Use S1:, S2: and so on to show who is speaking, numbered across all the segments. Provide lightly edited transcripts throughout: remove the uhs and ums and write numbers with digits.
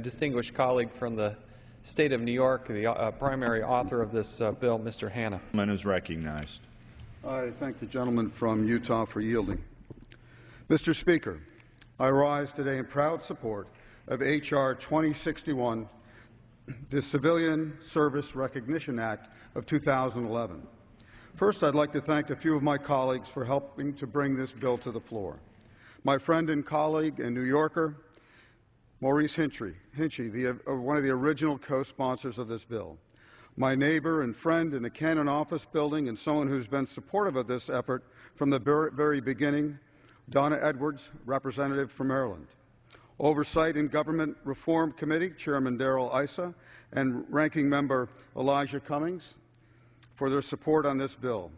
S1: Distinguished colleague from the state of New York, the primary author of this bill, Mr. Hanna.
S2: The gentleman is recognized.
S3: I thank the gentleman from Utah for yielding. Mr. Speaker, I rise today in proud support of H.R. 2061, the Civilian Service Recognition Act of 2011. First, I'd like to thank a few of my colleagues for helping to bring this bill to the floor. My friend and colleague and New Yorker, Maurice Hinchy, one of the original co-sponsors of this bill. My neighbor and friend in the Cannon office building and someone who's been supportive of this effort from the very beginning, Donna Edwards, representative from Maryland. Oversight and Government Reform Committee, Chairman Darrell Issa, and Ranking Member Elijah Cummings for their support on this bill.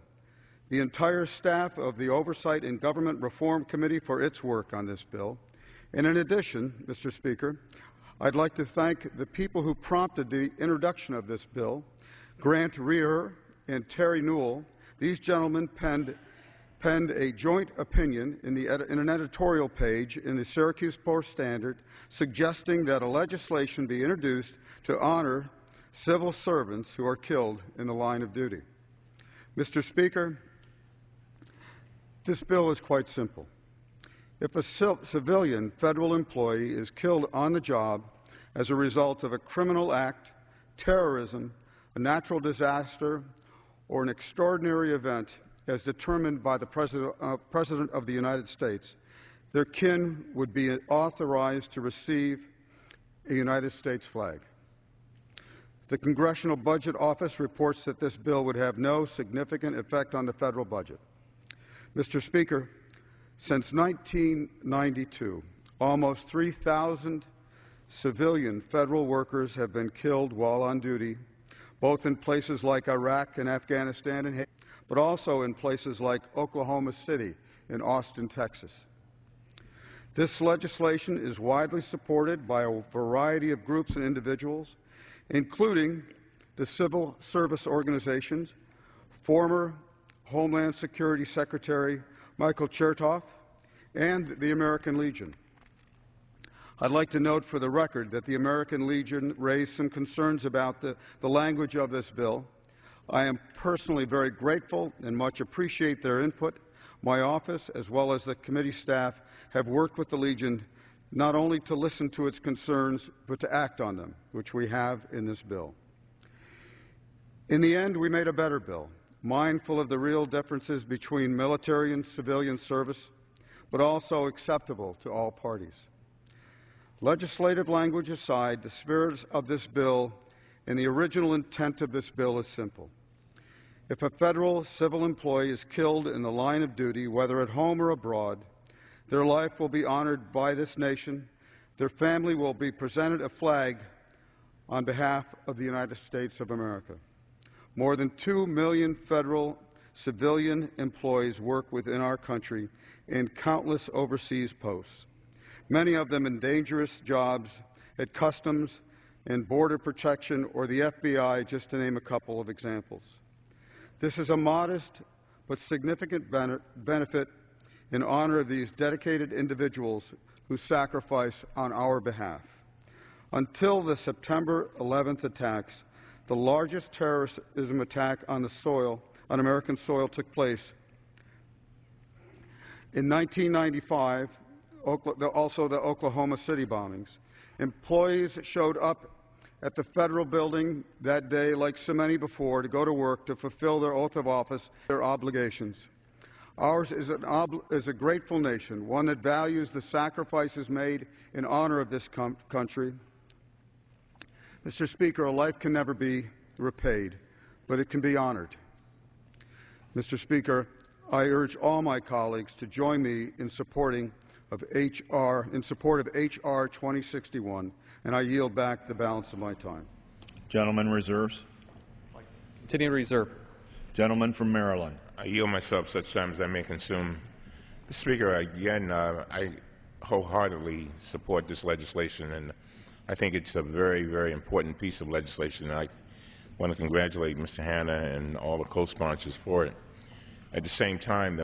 S3: The entire staff of the Oversight and Government Reform Committee for its work on this bill. And in addition, Mr. Speaker, I'd like to thank the people who prompted the introduction of this bill, Grant Reher and Terry Newell. These gentlemen penned a joint opinion in an editorial page in the Syracuse Post-Standard suggesting that a legislation be introduced to honor civil servants who are killed in the line of duty. Mr. Speaker, this bill is quite simple. If a civilian federal employee is killed on the job as a result of a criminal act, terrorism, a natural disaster, or an extraordinary event as determined by the President of the United States, their kin would be authorized to receive a United States flag. The Congressional Budget Office reports that this bill would have no significant effect on the federal budget. Mr. Speaker, since 1992, almost 3,000 civilian federal workers have been killed while on duty, both in places like Iraq and Afghanistan and Haiti, but also in places like Oklahoma City and Austin, Texas. This legislation is widely supported by a variety of groups and individuals, including the civil service organizations, former Homeland Security Secretary Michael Chertoff, and the American Legion. I'd like to note for the record that the American Legion raised some concerns about the language of this bill. I am personally very grateful and much appreciate their input. My office, as well as the committee staff, have worked with the Legion not only to listen to its concerns, but to act on them, which we have in this bill. In the end, we made a better bill, mindful of the real differences between military and civilian service, but also acceptable to all parties. Legislative language aside, the spirit of this bill and the original intent of this bill is simple. If a federal civil employee is killed in the line of duty, whether at home or abroad, their life will be honored by this nation. Their family will be presented a flag on behalf of the United States of America. More than 2 million federal civilian employees work within our country in countless overseas posts, many of them in dangerous jobs at Customs and Border Protection or the FBI, just to name a couple of examples. This is a modest but significant benefit in honor of these dedicated individuals who sacrifice on our behalf. Until the September 11th attacks, the largest terrorism attack on American soil took place in 1995, also the Oklahoma City bombings. Employees showed up at the federal building that day, like so many before, to go to work to fulfill their oath of office, their obligations. Ours is a grateful nation, one that values the sacrifices made in honor of this country. Mr. Speaker, a life can never be repaid, but it can be honored. Mr. Speaker, I urge all my colleagues to join me in support of H.R. 2061, and I yield back the balance of my time.
S2: Gentleman reserves.
S1: Continue to reserve.
S2: Gentleman from Maryland.
S4: I yield myself such time as I may consume. Mr. Speaker, again, I wholeheartedly support this legislation, and I think it's a very, very important piece of legislation. And I want to congratulate Mr. Hanna and all the co-sponsors for it. At the same time,